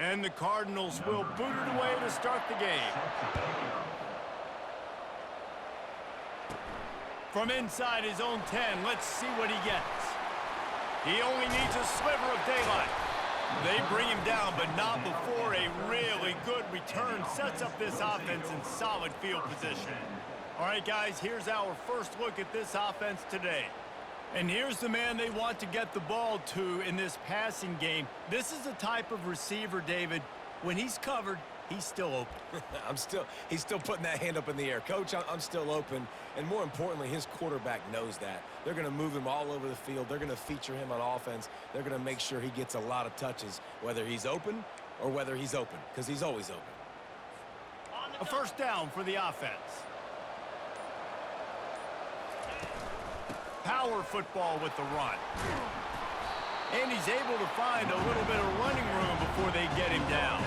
And the Cardinals will boot it away to start the game. From inside his own 10, let's see what he gets. He only needs a sliver of daylight. They bring him down, but not before a really good return sets up this offense in solid field position. All right, guys, here's our first look at this offense today. And here's the man they want to get the ball to in this passing game. This is the type of receiver, David, when he's covered, he's still open. He's still putting that hand up in the air. Coach, I'm still open. And more importantly, his quarterback knows that. They're going to move him all over the field. They're going to feature him on offense. They're going to make sure he gets a lot of touches, whether he's open or whether he's open, because he's always open. A first down for the offense. Power football with the run. And he's able to find a little bit of running room before they get him down.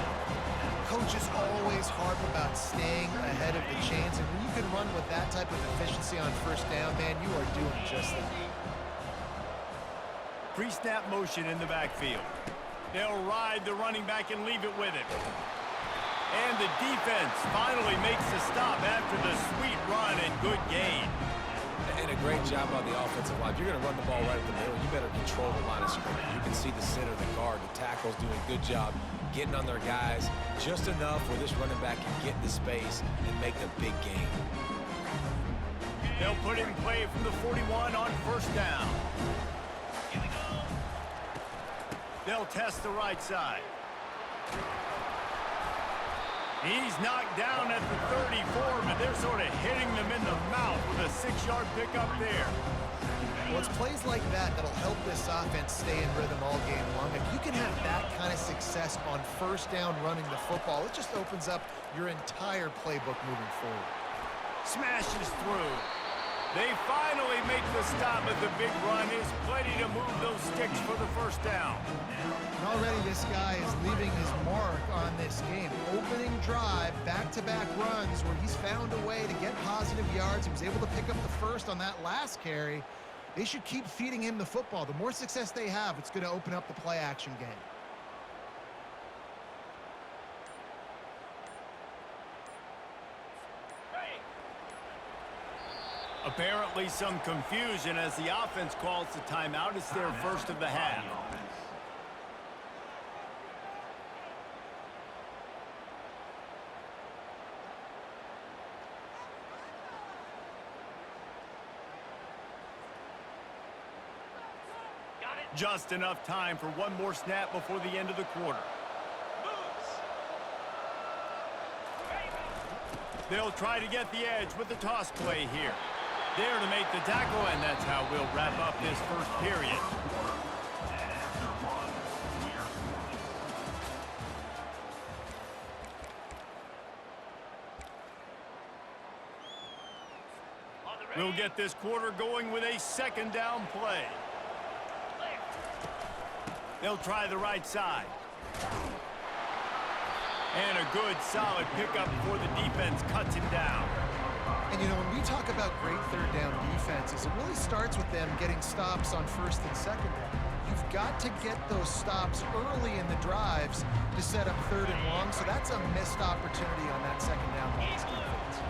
Coaches always harp about staying ahead of the chains, and when you can run with that type of efficiency on first down, man, you are doing just that. Pre-snap motion in the backfield. They'll ride the running back and leave it with him. And the defense finally makes the stop after the sweet run and good gain. And a great job on the offensive line. If you're going to run the ball right at the middle, you better control the line of scrimmage. You can see the center, the guard, the tackle's doing a good job getting on their guys just enough where this running back can get into space and make a big gain. They'll put in play from the 41 on first down. Here we go. They'll test the right side. He's knocked down at the 34, but they're sort of hitting them in the mouth with a 6-yard pickup there. Well, it's plays like that that'll help this offense stay in rhythm all game long. If you can have that kind of success on first down running the football, it just opens up your entire playbook moving forward. Smashes through. They finally make the stop, but the big run is plenty to move those sticks for the first down. And already this guy is leaving his mark on this game. Opening drive, back-to-back runs where he's found a way to get positive yards. He was able to pick up the first on that last carry. They should keep feeding him the football. The more success they have, it's going to open up the play-action game. Apparently some confusion as the offense calls the timeout. It's their first of the half. Just enough time for one more snap before the end of the quarter. They'll try to get the edge with the toss play here. There to make the tackle, and that's how we'll wrap up this first period. We'll get this quarter going with a second down play. They'll try the right side. And a good, solid pickup before the defense cuts him down. And, you know, when we talk about great third down defenses, it really starts with them getting stops on first and second down. You've got to get those stops early in the drives to set up third and long, so that's a missed opportunity on that second down by this defense.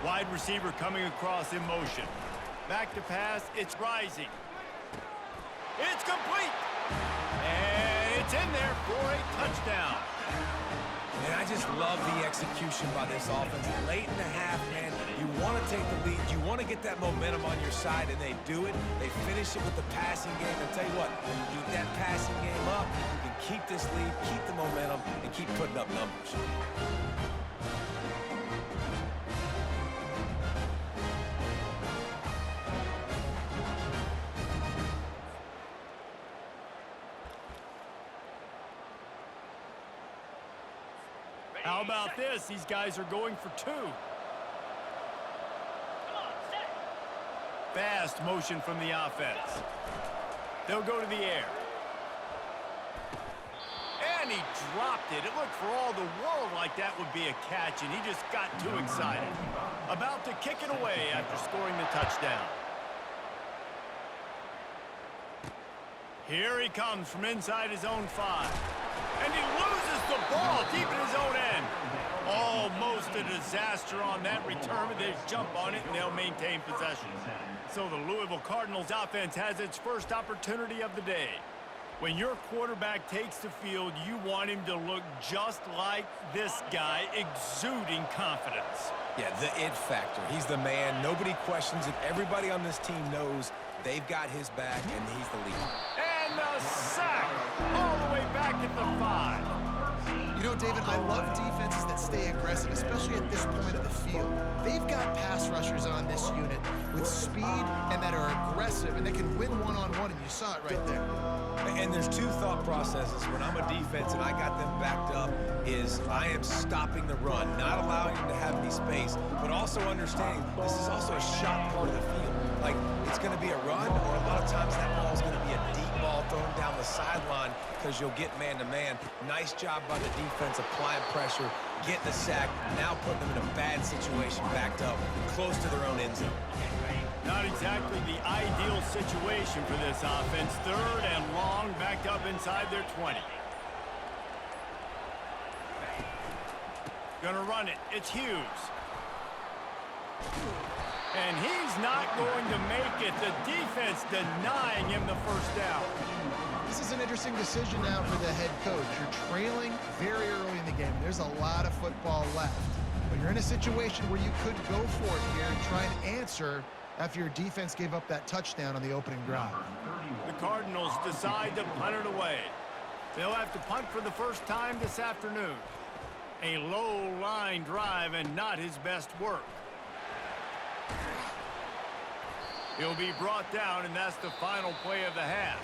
Wide receiver coming across in motion. Back to pass, it's rising. It's complete! And it's in there for a touchdown. And I just love the execution by this offense. Late in the half, man, you want to take the lead. You want to get that momentum on your side, and they do it. They finish it with the passing game. And tell you what, keep that passing game up. You can keep this lead, keep the momentum, and keep putting up numbers. How about this? These guys are going for two. Fast motion from the offense. They'll go to the air. And he dropped it. It looked for all the world like that would be a catch, and he just got too excited. About to kick it away after scoring the touchdown. Here he comes from inside his own 5. And And he loses the ball deep in his own end. Almost a disaster on that return, but they jump on it and they'll maintain possession. So the Louisville Cardinals offense has its first opportunity of the day. When your quarterback takes the field, you want him to look just like this guy, exuding confidence. Yeah, the it factor. He's the man. Nobody questions it. Everybody on this team knows they've got his back, and he's the leader. And the sack all the way back at the 5. You know, David, I love defenses that stay aggressive, especially at this point of the field. They've got pass rushers on this unit with speed and that are aggressive, and they can win one-on-one, and you saw it right there. And there's two thought processes when I'm a defense and I got them backed up is I am stopping the run, not allowing them to have any space, but also understanding this is also a shot part of the field. Like, it's going to be a run, or a lot of times that ball is going to be a deep ball thrown down the sideline because you'll get man-to-man. Nice job by the defense applying pressure, getting the sack, now putting them in a bad situation, backed up, close to their own end zone. Not exactly the ideal situation for this offense. 3rd and long, backed up inside their 20. Gonna run it. It's Hughes. And he's not going to make it. The defense denying him the first down. This is an interesting decision now for the head coach. You're trailing very early in the game. There's a lot of football left. But you're in a situation where you could go for it here and try and answer after your defense gave up that touchdown on the opening drive. The Cardinals decide to punt it away. They'll have to punt for the first time this afternoon. A low-line drive and not his best work. He'll be brought down, and that's the final play of the half.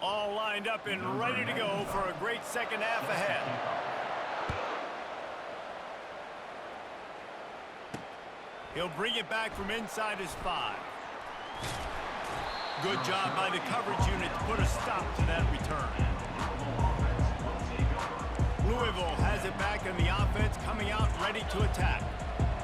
All lined up and ready to go for a great second half ahead. He'll bring it back from inside his 5. Good job by the coverage unit to put a stop to that return. Louisville has it back in the offense, coming out ready to attack.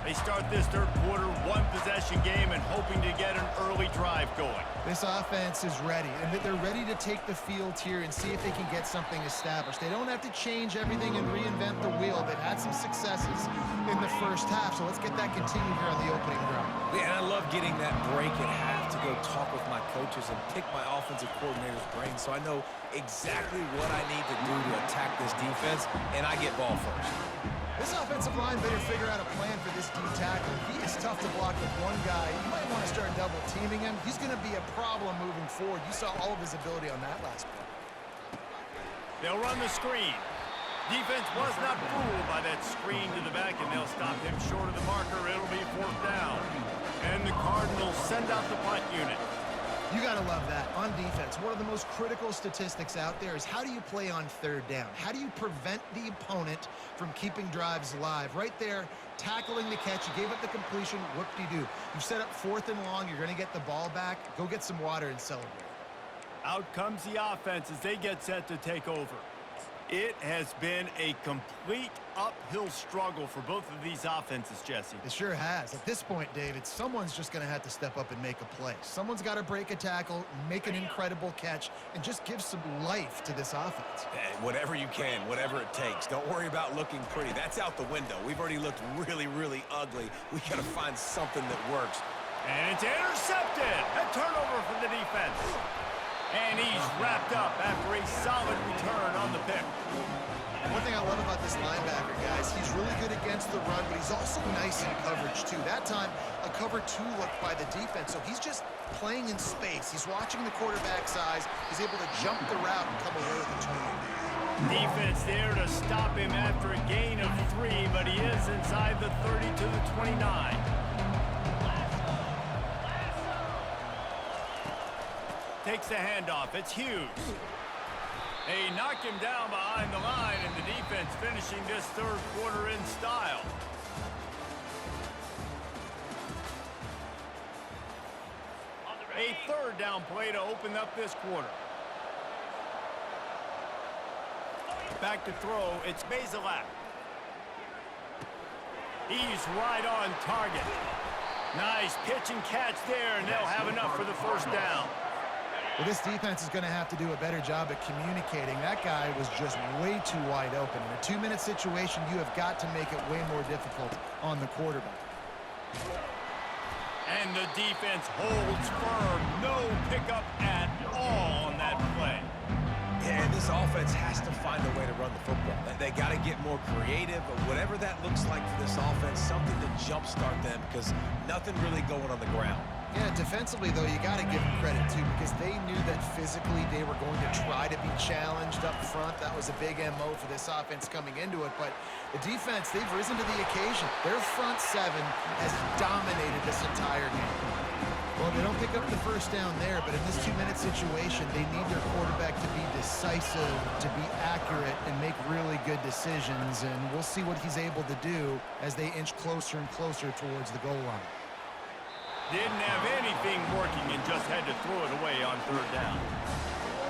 They start this third quarter, one-possession game, and hoping to get an early drive going. This offense is ready, and they're ready to take the field here and see if they can get something established. They don't have to change everything and reinvent the wheel. They've had some successes in the first half, so let's get that continued here on the opening drive. Yeah, and I love getting that break at half to go talk with my coaches and pick my offensive coordinator's brain so I know exactly what I need to do to attack this defense, and I get ball first. This offensive line better figure out a plan for this D tackle. He is tough to block with one guy. You might want to start double teaming him. He's going to be a problem moving forward. You saw all of his ability on that last play. They'll run the screen. Defense was not fooled by that screen to the back, and they'll stop him short of the marker. It'll be 4th down. And the Cardinals send out the punt unit. You got to love that. On defense, one of the most critical statistics out there is how do you play on 3rd down? How do you prevent the opponent from keeping drives alive? Right there, tackling the catch. You gave up the completion. Whoop-de-doo. You've set up 4th and long. You're going to get the ball back. Go get some water and celebrate. Out comes the offense as they get set to take over. It has been a complete uphill struggle for both of these offenses, Jesse. It sure has. At this point, David, someone's just going to have to step up and make a play. Someone's got to break a tackle, make an incredible catch, and just give some life to this offense. Hey, whatever you can, whatever it takes. Don't worry about looking pretty. That's out the window. We've already looked really, really ugly. We got to find something that works. And it's intercepted. A turnover for the defense. And he's wrapped up after a solid return on the pick. One thing I love about this linebacker, guys, he's really good against the run, but he's also nice in coverage, too. That time, a cover 2 look by the defense, so he's just playing in space. He's watching the quarterback's eyes. He's able to jump the route and come away with a turnover. Defense there to stop him after a gain of 3, but he is inside the 30 to the 29. Takes the handoff. It's Hughes. They knock him down behind the line, and the defense finishing this third quarter in style. A 3rd down play to open up this quarter. Back to throw. It's Bazelak. He's right on target. Nice pitch and catch there, and they'll have enough for the first down. Well, this defense is going to have to do a better job at communicating. That guy was just way too wide open. In a 2-minute situation, you have got to make it way more difficult on the quarterback. And the defense holds firm. No pickup at all on that play. Yeah, and this offense has to find a way to run the football. They got to get more creative, but whatever that looks like for this offense, something to jumpstart them because nothing really going on the ground. Yeah, defensively, though, you got to give them credit, too, because they knew that physically they were going to try to be challenged up front. That was a big MO for this offense coming into it. But the defense, they've risen to the occasion. Their front seven has dominated this entire game. Well, they don't pick up the first down there, but in this 2-minute situation, they need their quarterback to be decisive, to be accurate, and make really good decisions. And we'll see what he's able to do as they inch closer and closer towards the goal line. Didn't have anything working and just had to throw it away on third down.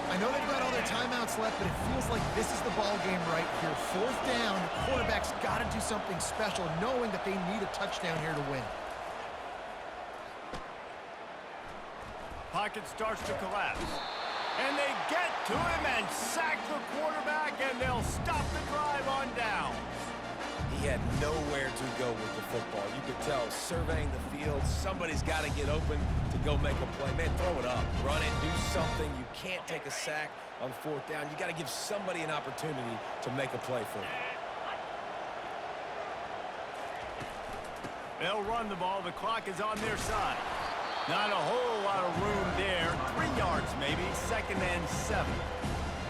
I know they've got all their timeouts left, but it feels like this is the ball game right here. Fourth down, the quarterback's got to do something special, knowing that they need a touchdown here to win. Pocket starts to collapse. And they get to him and sack the quarterback, and they'll stop the drive on down. He had nowhere to go with the football. You could tell, surveying the field, somebody's got to get open to go make a play. Man, throw it up, run it, do something. You can't take a sack on fourth down. You got to give somebody an opportunity to make a play for you. They'll run the ball. The clock is on their side. Not a whole lot of room there. 3 yards maybe. 2nd and 7.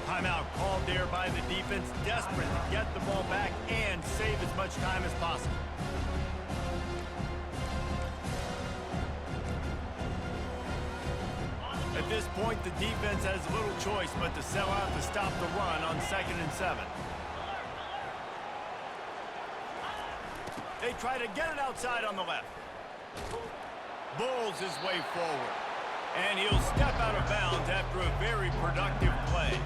Timeout called there by the defense, desperate to get the ball back and save as much time as possible. At this point, the defense has little choice but to sell out to stop the run on 2nd and 7. They try to get it outside on the left. Bulls his way forward. And he'll step out of bounds after a very productive play.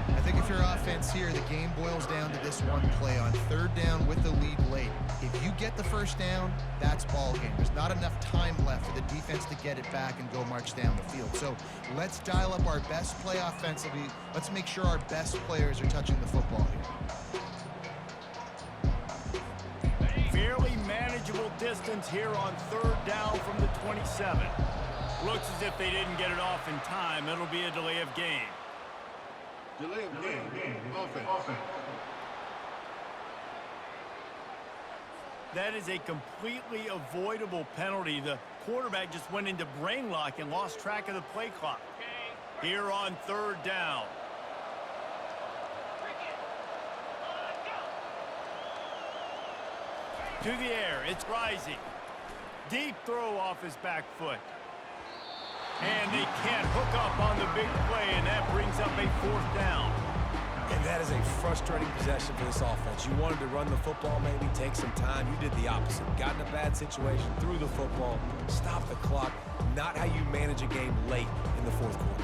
I think if you're offense here, the game boils down to this one play on third down with the lead late. If you get the first down, that's ball game. There's not enough time left for the defense to get it back and go march down the field. So let's dial up our best play offensively. Let's make sure our best players are touching the football here. Fairly manageable distance here on third down from the 27. Looks as if they didn't get it off in time. It'll be a delay of game. Delay of game. Offense. That is a completely avoidable penalty. The quarterback just went into brain lock and lost track of the play clock. Here on third down. To the air, it's rising. Deep throw off his back foot. And they can't hook up on the big play, and that brings up a fourth down. And that is a frustrating possession for this offense. You wanted to run the football, maybe take some time. You did the opposite. Got in a bad situation, threw the football, stopped the clock. Not how you manage a game late in the fourth quarter.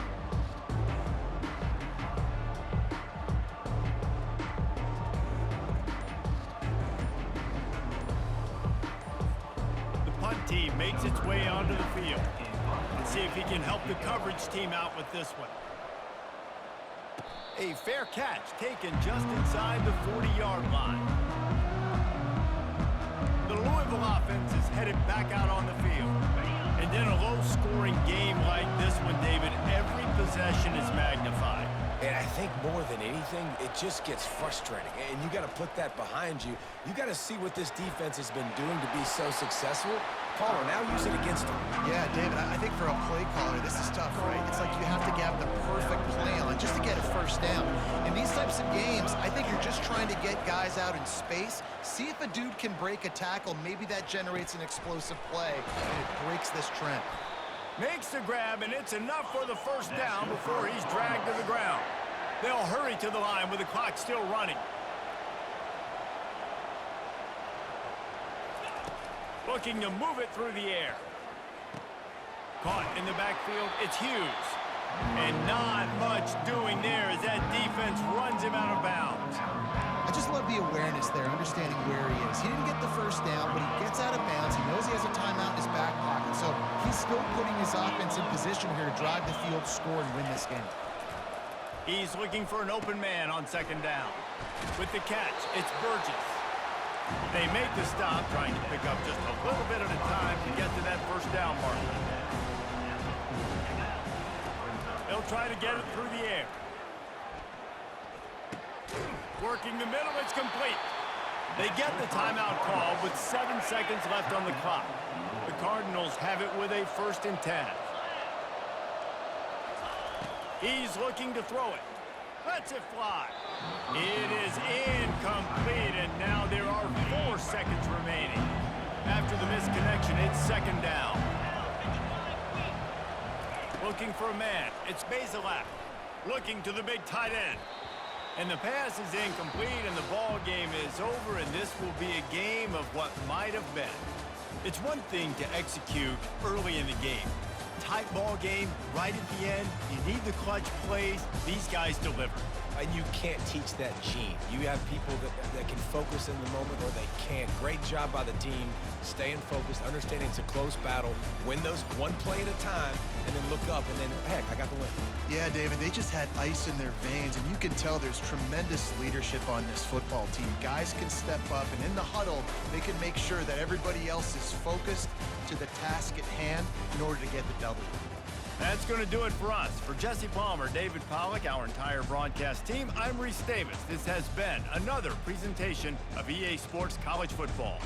The punt team makes its way onto the field. Let's see if he can help the coverage team out with this one. A fair catch taken just inside the 40-yard line. The Louisville offense is headed back out on the field. And in a low-scoring game like this one, David, every possession is magnified. And I think more than anything, it just gets frustrating. And you got to put that behind you. You got to see what this defense has been doing to be so successful. Caller, now use it against them. Yeah, David, I think for a play caller, this is tough, right? It's like you have to have the perfect play on just to get a first down. In these types of games, I think you're just trying to get guys out in space, see if a dude can break a tackle. Maybe that generates an explosive play, and it breaks this trend. Makes the grab, and it's enough for the first down before he's dragged to the ground. They'll hurry to the line with the clock still running. Looking to move it through the air. Caught in the backfield, it's Hughes. And not much doing there as that defense runs him out of bounds. I just love the awareness there, understanding where he is. He didn't get the first down, but he gets out of bounds. He knows he has a timeout in his back pocket, so he's still putting his offense in position here to drive the field, score, and win this game. He's looking for an open man on second down. With the catch, it's Burgess. They make the stop, trying to pick up just a little bit at a time to get to that first down marker. They'll try to get it through the air. Working the middle, it's complete. They get the timeout call with 7 seconds left on the clock. The Cardinals have it with a 1st and 10. He's looking to throw it. Lets it fly. It is incomplete, and now there are 4 seconds remaining. After the misconnection, it's 2nd down. Looking for a man. It's Bazelak. Looking to the big tight end. And the pass is incomplete, and the ball game is over, and this will be a game of what might have been. It's one thing to execute early in the game. Tight ball game, right at the end, you need the clutch plays. These guys deliver. And you can't teach that gene. You have people that can focus in the moment or they can't. Great job by the team, staying focused, understanding it's a close battle, win those one play at a time, and then look up, and then, heck, I got the win. Yeah, David, they just had ice in their veins, and you can tell there's tremendous leadership on this football team. Guys can step up, and in the huddle, they can make sure that everybody else is focused to the task at hand in order to get the W. That's going to do it for us. For Jesse Palmer, David Pollack, our entire broadcast team, I'm Reese Davis. This has been another presentation of EA Sports College Football.